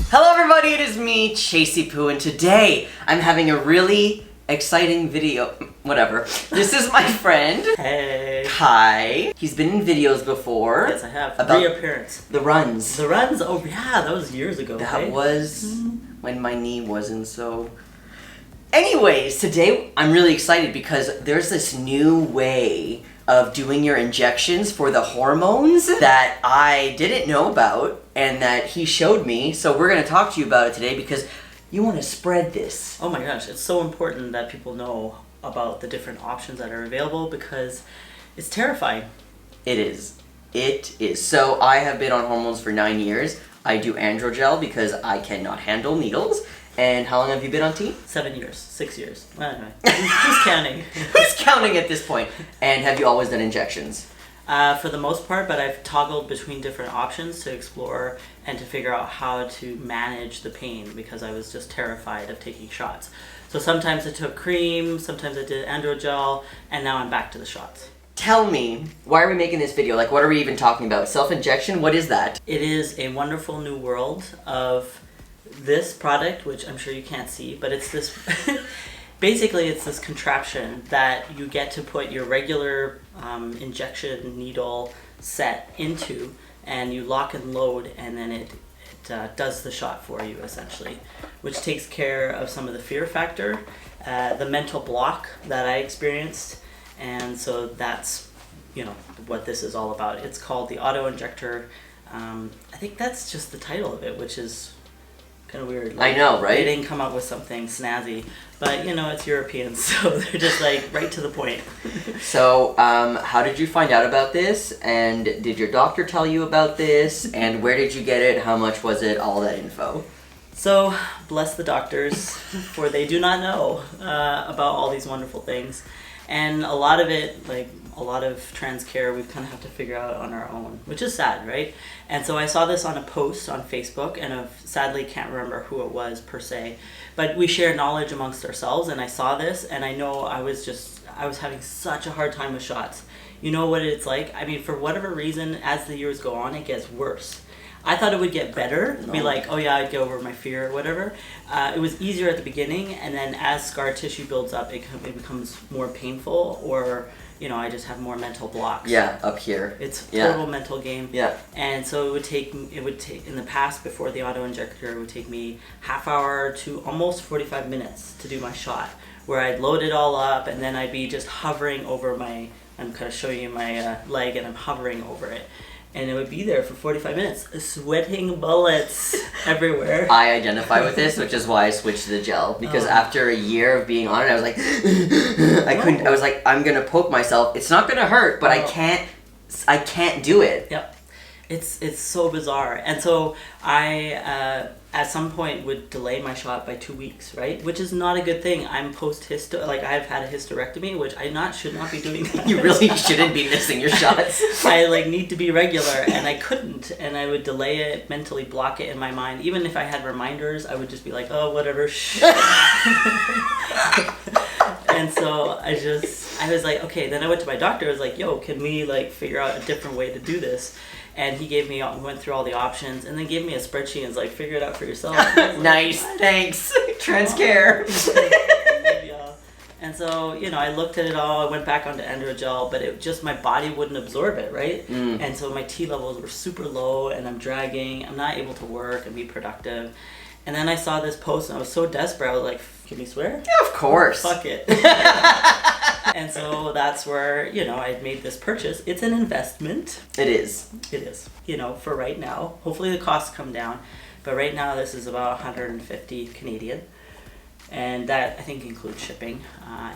Hello everybody, it is me, Chasey Poo, and today I'm having a really exciting video. Whatever. This is my friend. Hey. Kai. He's been in videos before. Yes, I have. About Reappearance. The runs. The runs? Oh yeah, that was years ago. That was when my knee wasn't so... Anyways, today I'm really excited because there's this new way of doing your injections for the hormones that I didn't know about and that he showed me. So we're going to talk to you about it today because you want to spread this. Oh my gosh, it's so important that people know about the different options that are available because it's terrifying. It is. It is. So I have been on hormones for 9 years. I do androgel because I cannot handle needles. And how long have you been on T? 7 years, 6 years. Anyway, who's counting? Who's counting at this point? And have you always done injections? For the most part, but I've toggled between different options to explore and to figure out how to manage the pain because I was just terrified of taking shots. So sometimes I took cream, sometimes I did androgel, and now I'm back to the shots. Tell me, why are we making this video? Like, what are we even talking about? Self-injection? What is that? It is a wonderful new world of this product, which I'm sure you can't see, but it's this basically it's this contraption that you get to put your regular injection needle set into, and you lock and load, and then it does the shot for you essentially, which takes care of some of the fear factor, the mental block that I experienced, and so that's what this is all about. It's called the Auto-Injector. I think that's just the title of it, which is kind of weird. Like, I know, right? They didn't come up with something snazzy, but it's Europeans, so they're just like right to the point. So, how did you find out about this? And did your doctor tell you about this? And where did you get it? How much was it? All that info. So, bless the doctors, for they do not know about all these wonderful things. And a lot of it, like a lot of trans care, we kind of have to figure out on our own, which is sad, right? And so I saw this on a post on Facebook, and I sadly can't remember who it was per se, but we share knowledge amongst ourselves, and I saw this, and I know I was having such a hard time with shots. You know what it's like? I mean, for whatever reason, as the years go on, it gets worse. I thought it would get better, be like, oh yeah, I'd get over my fear or whatever. It was easier at the beginning, and then as scar tissue builds up, it becomes more painful, or I just have more mental blocks. Yeah, up here. It's total mental game. Yeah. And so it would take in the past, before the auto-injector, it would take me half hour to almost 45 minutes to do my shot, where I'd load it all up, and then I'd be just hovering over I'm kind of showing you my leg, and I'm hovering over it. And it would be there for 45 minutes, sweating bullets everywhere. I identify with this, which is why I switched to the gel. Because after a year of being on it, I was like, I was like, I'm gonna poke myself. It's not gonna hurt, but I can't do it. Yep. It's so bizarre. And so I at some point would delay my shot by 2 weeks, right? Which is not a good thing. I'm post-hysto, like I've had a hysterectomy, which I should not be doing that. You really shouldn't be missing your shots. I need to be regular, and I couldn't, and I would delay it, mentally block it in my mind. Even if I had reminders, I would just be like, oh, whatever, shh. And so I was like, okay, then I went to my doctor. I was like, yo, can we figure out a different way to do this? And he went through all the options, and then gave me a spreadsheet and was like, figure it out for yourself. Nice, thanks. Transcare. And so, I looked at it all. I went back onto androgel, but my body wouldn't absorb it, right? And so my T levels were super low, and I'm dragging. I'm not able to work and be productive. And then I saw this post, and I was so desperate. I was like, can we swear? Yeah, of course. Fuck it. And so that's where, I made this purchase. It's an investment. It is. It is. For right now. Hopefully the costs come down. But right now this is about 150 Canadian. And that, I think, includes shipping.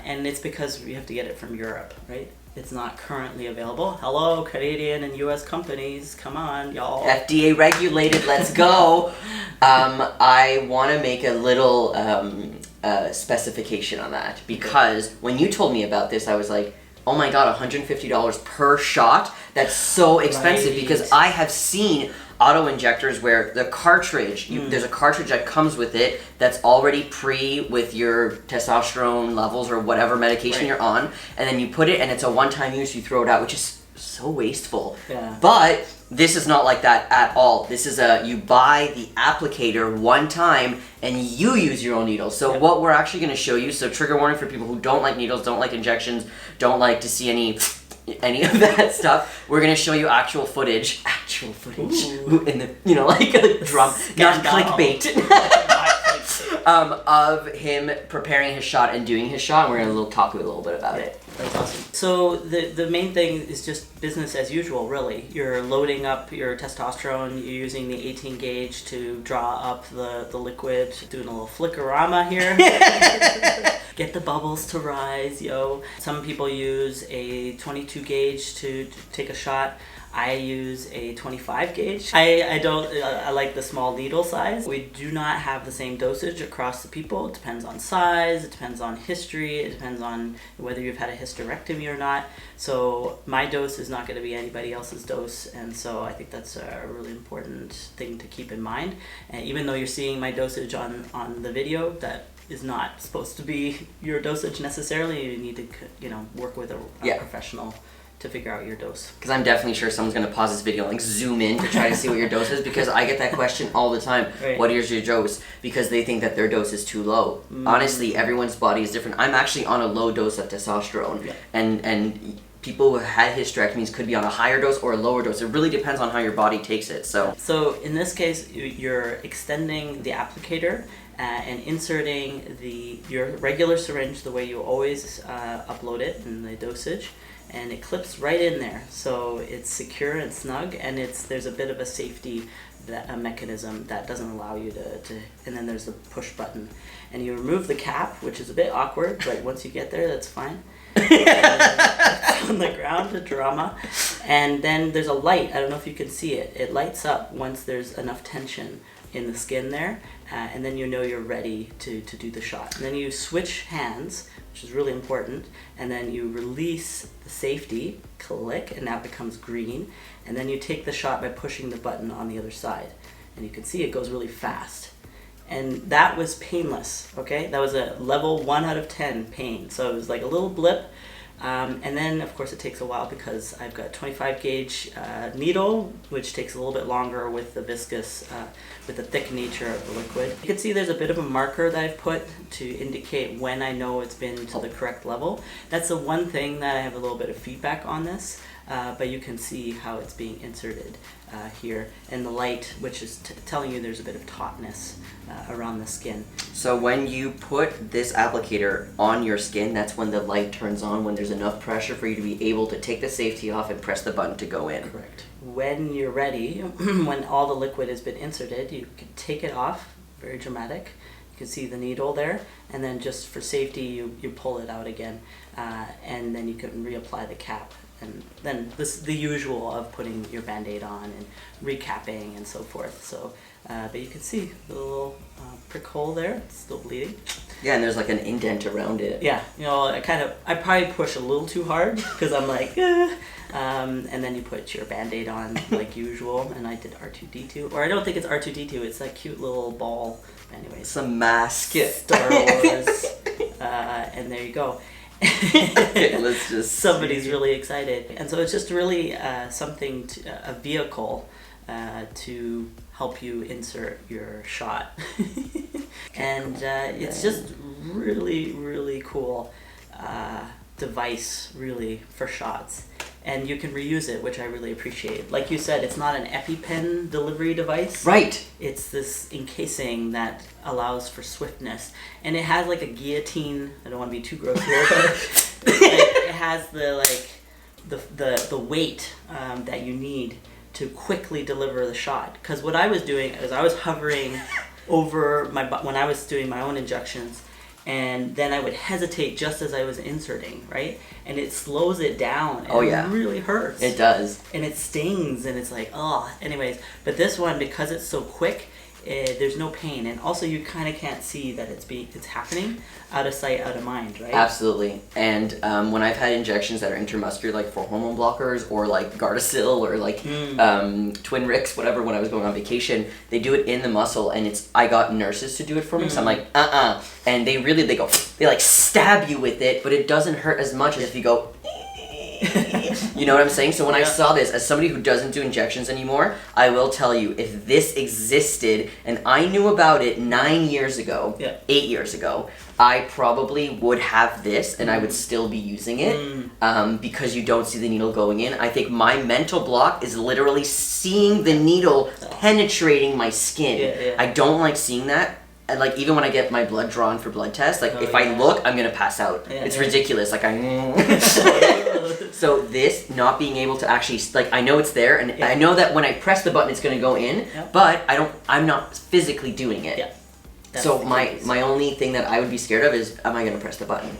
And it's because we have to get it from Europe, right? It's not currently available. Hello, Canadian and U.S. companies. Come on, y'all. FDA regulated. Let's go. I want to make a little specification on that, because when you told me about this, I was like, oh my god, $150 per shot? That's so expensive. Right. Because I have seen auto-injectors where the cartridge, there's a cartridge that comes with it that's already with your testosterone levels or whatever medication you're on, and then you put it, and it's a one-time use, you throw it out, which is so wasteful. Yeah. But this is not like that at all. This is you buy the applicator one time and you use your own needles. So what we're actually going to show you, so trigger warning for people who don't like needles, don't like injections, don't like to see any of that stuff. We're going to show you actual footage. Ooh, in the, like a drum, not clickbait. Of him preparing his shot and doing his shot, and we're going to talk a little bit about it. That's awesome. So the main thing is just business as usual, really. You're loading up your testosterone, you're using the 18 gauge to draw up the liquid, doing a little flickorama here. Get the bubbles to rise, yo. Some people use a 22 gauge to take a shot. I use a 25 gauge. I like the small needle size. We do not have the same dosage across the people. It depends on size, it depends on history, it depends on whether you've had a hysterectomy or not. So my dose is not going to be anybody else's dose, and so I think that's a really important thing to keep in mind. And even though you're seeing my dosage on the video, that is not supposed to be your dosage necessarily. You need to work with a professional to figure out your dose. Because I'm definitely sure someone's going to pause this video and like zoom in to try to see what your dose is, because I get that question all the time. Right. What is your dose? Because they think that their dose is too low. Honestly, everyone's body is different. I'm actually on a low dose of testosterone, and people who had hysterectomies could be on a higher dose or a lower dose. It really depends on how your body takes it. So in this case, you're extending the applicator and inserting your regular syringe the way you always upload it in the dosage. And it clips right in there, so it's secure and snug, and there's a bit of a safety mechanism that doesn't allow you to, and then there's the push button. And you remove the cap, which is a bit awkward, but once you get there, that's fine. It's on the ground, a drama. And then there's a light, I don't know if you can see it. It lights up once there's enough tension in the skin there, and then you're ready to do the shot. And then you switch hands, which is really important, and then you release the safety, click, and now it becomes green, and then you take the shot by pushing the button on the other side. And you can see it goes really fast. And that was painless, okay? That was a level 1 out of 10 pain. So it was like a little blip. And then, of course, it takes a while because I've got 25 gauge needle, which takes a little bit longer with the viscous, with the thick nature of the liquid. You can see there's a bit of a marker that I've put to indicate when I know it's been to the correct level. That's the one thing that I have a little bit of feedback on this, but you can see how it's being inserted here. And the light, which is telling you there's a bit of tautness around the skin. So when you put this applicator on your skin, that's when the light turns on, when there's enough pressure for you to be able to take the safety off and press the button to go in. Correct. When you're ready, when all the liquid has been inserted, you can take it off, very dramatic. You can see the needle there, and then just for safety, you pull it out again, and then you can reapply the cap. And then the usual of putting your Band-Aid on and recapping and so forth. So, but you can see the little prick hole there, it's still bleeding. Yeah, and there's like an indent around it. Yeah, I probably push a little too hard because I'm like, and then you put your Band-Aid on like usual, and I did R2-D2, or I don't think it's R2-D2, it's that cute little ball. Anyways, some mask. Star Wars, and there you go. Let's just somebody's really excited, and so it's just really something a vehicle to help you insert your shot. And it's just really cool device really for shots, and you can reuse it, which I really appreciate. Like you said, it's not an EpiPen delivery device. Right. It's this encasing that allows for swiftness, and it has like a guillotine. I don't want to be too gross here, but it has the weight that you need to quickly deliver the shot. Because what I was doing is I was hovering over when I was doing my own injections, and then I would hesitate just as I was inserting, right? And it slows it down. And it really hurts. It does. And it stings, and it's like, oh. Anyways, but this one, because it's so quick, there's no pain, and also you kind of can't see that it's happening. Out of sight, out of mind, right? Absolutely. And when I've had injections that are intramuscular, like for hormone blockers or like Gardasil or like Twinrix, whatever, when I was going on vacation, they do it in the muscle, and I got nurses to do it for me, so I'm like, and they like stab you with it, but it doesn't hurt as much as if you go You know what I'm saying? So when I Yeah. saw this, as somebody who doesn't do injections anymore, I will tell you, if this existed and I knew about it 9 years ago, Yeah. 8 years ago, I probably would have this and I would still be using it because you don't see the needle going in. I think my mental block is literally seeing the needle penetrating my skin. Yeah. I don't like seeing that. And like even when I get my blood drawn for blood tests, like if I yeah. look, I'm gonna pass out. Yeah, It's yeah. ridiculous. Like so this not being able to actually like I know it's there and Yeah. I know that when I press the button it's gonna go in, Yeah. but I'm not physically doing it. Yeah. That's So the my key. my only thing that I would be scared of is am I gonna press the button?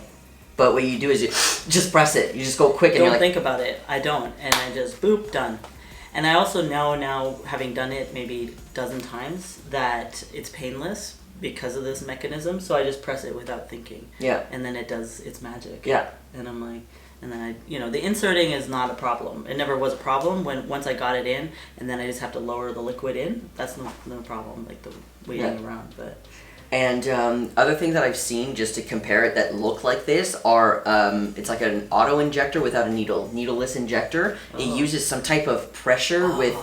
But what you do is you just press it. You just go quick and Don't you're like think about it. I don't, and I just boop, done. And I also know now, having done it maybe a dozen times, that it's painless because of this mechanism. So I just press it without thinking, yeah. and then it does its magic. Yeah. And I'm like, and then the inserting is not a problem. It never was a problem once I got it in, and then I just have to lower the liquid in. That's no problem, like the waiting around, but. And other things that I've seen just to compare it that look like this are it's like an auto-injector without a needle, needleless injector. It uses some type of pressure with,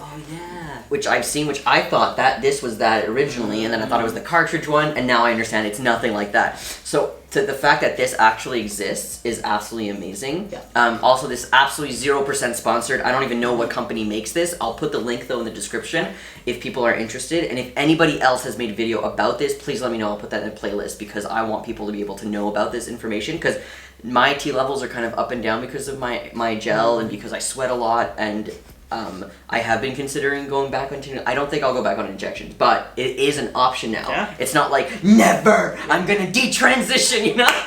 which I've seen, which I thought that this was that originally, and then I thought it was the cartridge one, and now I understand it's nothing like that. So the fact that this actually exists is absolutely amazing. Yeah. Also, this absolutely 0% sponsored. I don't even know what company makes this. I'll put the link though in the description if people are interested. And if anybody else has made a video about this, please let me know. I'll put that in a playlist because I want people to be able to know about this information because my T levels are kind of up and down because of my gel and because I sweat a lot and I have been considering going back on I don't think I'll go back on injections, but it is an option now. Yeah. It's not like, never, I'm gonna detransition, you know?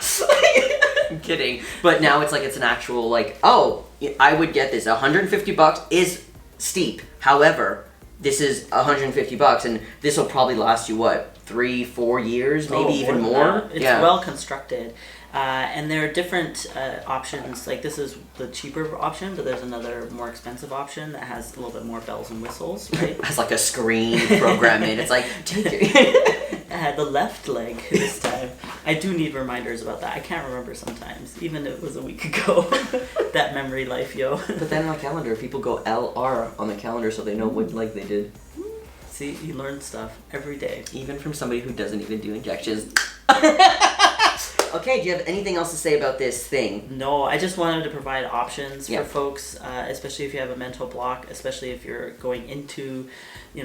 I'm kidding. But now it's like, it's an actual, like, oh, I would get this. $150 is steep. However, this is $150 and this will probably last you, what, 3-4 years, maybe even more? It's well constructed. And there are different options. Like this is the cheaper option, but there's another more expensive option that has a little bit more bells and whistles, right? It has like a screen program in. It's like, take it. I had the left leg this time. I do need reminders about that. I can't remember sometimes, even if it was a week ago. That memory life, yo. But then on the calendar, people go LR on the calendar so they know what leg they did. See, you learn stuff every day. Even from somebody who doesn't even do injections. Okay, do you have anything else to say about this thing? No, I just wanted to provide options Yeah. for folks, especially if you have a mental block, especially if you're going into,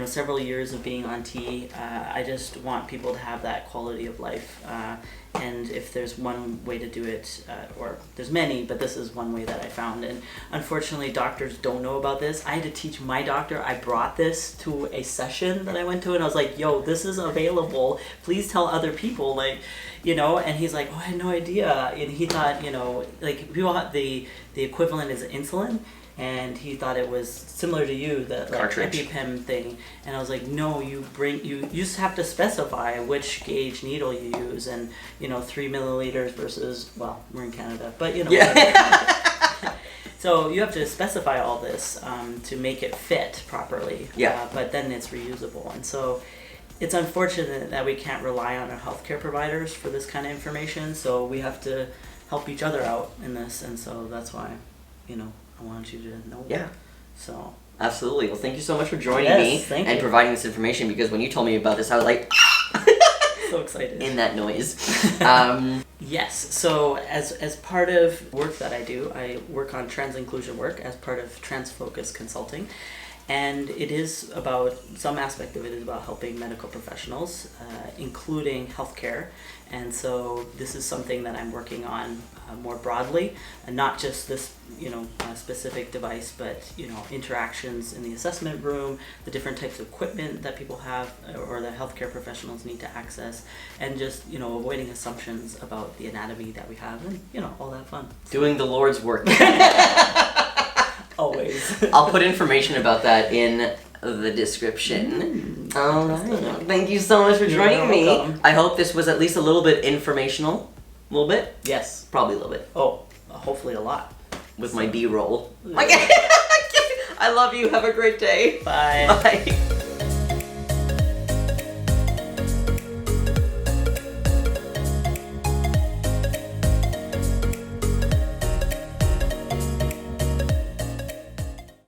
several years of being on T. I just want people to have that quality of life. And if there's one way to do it, or there's many, but this is one way that I found. And unfortunately, doctors don't know about this. I had to teach my doctor. I brought this to a session that I went to, and I was like, yo, this is available. Please tell other people, and he's like, oh, I had no idea. And he thought, like people have the equivalent is insulin. And he thought it was similar to you, the Cartridge. EpiPen thing. And I was like, no, you just have to specify which gauge needle you use, and 3 milliliters versus, well, we're in Canada, but Yeah. So you have to specify all this to make it fit properly. Yeah. But then it's reusable, and so it's unfortunate that we can't rely on our healthcare providers for this kind of information. So we have to help each other out in this, and so that's why, I want you to know. Yeah. So. Absolutely. Well, thank you so much for joining Yes, me thank and you. providing this information because when you told me about this, I was like, So excited. in that noise. Yes, so as part of work that I work on trans inclusion work as part of Trans Focus Consulting. And it is about, some aspect of it is about helping medical professionals, including healthcare. And so this is something that I'm working on more broadly, and not just this, specific device, but, interactions in the assessment room, the different types of equipment that people have or that healthcare professionals need to access, and just, avoiding assumptions about the anatomy that we have and, all that fun. Doing the Lord's work. Always. I'll put information about that in the description. All right. Thank you so much for joining me. welcome. I hope this was at least a little bit informational. A little bit? Yes. Probably a little bit. Oh, hopefully a lot. With my B-roll. I love you. Have a great day. Bye. Bye.